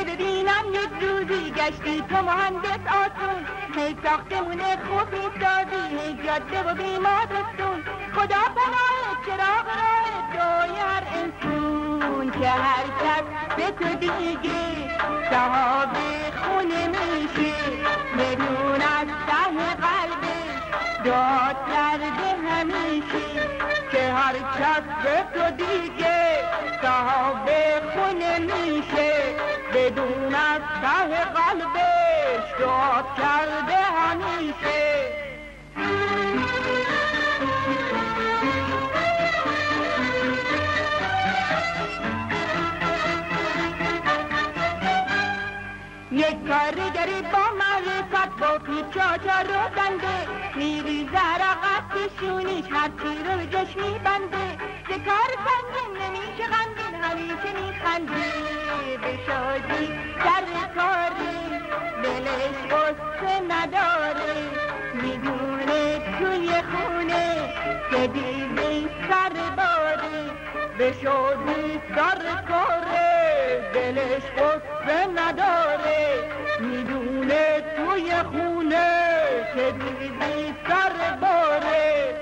ببینم یک روزی گشتی تو مهندس آسون، هی ساختمون خوب میسازی، هی جاده و بیمارستون. خدا پناه چراغ راه توی هر انسون، که هر کس به تو دیگه صاحب خونه میشه، بدون از ته قلبش داد کرده همیشه. که هر کس به تو دیگه صاحب خونه میشه، بدون از ته قلبش داد کرده همیشه. یک کارگری با معرفت با پیچاچا رو دنده، میریزه عرقت شونیش هرچی رو جش میبنده. ز کار سنگین نمیشه غمگین همیشه میخنده، به شادی سر کاری دلش غصه نداره، میدونه توی خونه که دیدی سر باره. به شادی سر کاره دلش غصه نداره، میدونه توی خونه که دیدی سر باره.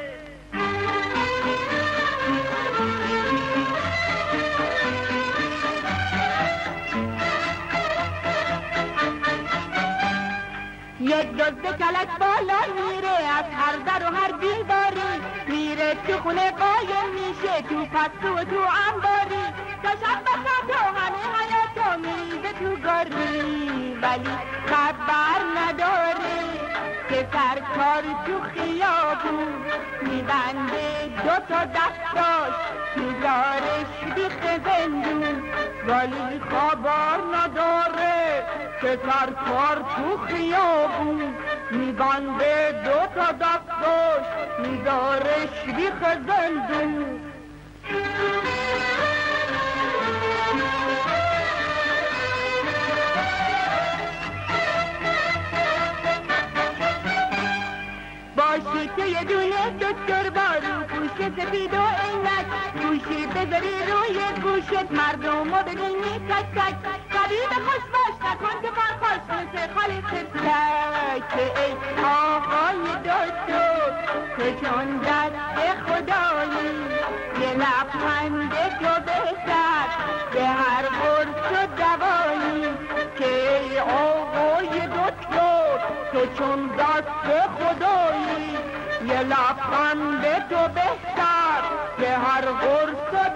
یک دزد کلک بالا میره از هر در و هر دیواری، میره تو خونه قایم میشه تو پستو و تو انباری. تا شب بسات و همه حیاتو میریزه تو گاری، ولی خبر نداره که سرکار تو خیابون میبنده دوتا دستاش میذارش بیخ زندون. ولی خبر نداره که سرکار تو خیابون میبنده دوتا دستاش میذارش بیخ زندون. باشی که یه دونه دکتر بارو پوش سفید و عینک، گوشی بذاری روی گوشت مردم و ببینی تک تک. طبیب خوش باش نکن که من خوش مثل خالی خستک، که ای آقای دکتر که چون دست خدایی یه لبخند تو بهتر به هر قرص و دوایی. که ای آقای دکتر که چون دست خدایی یه لبخند تو بهتر به هر قرص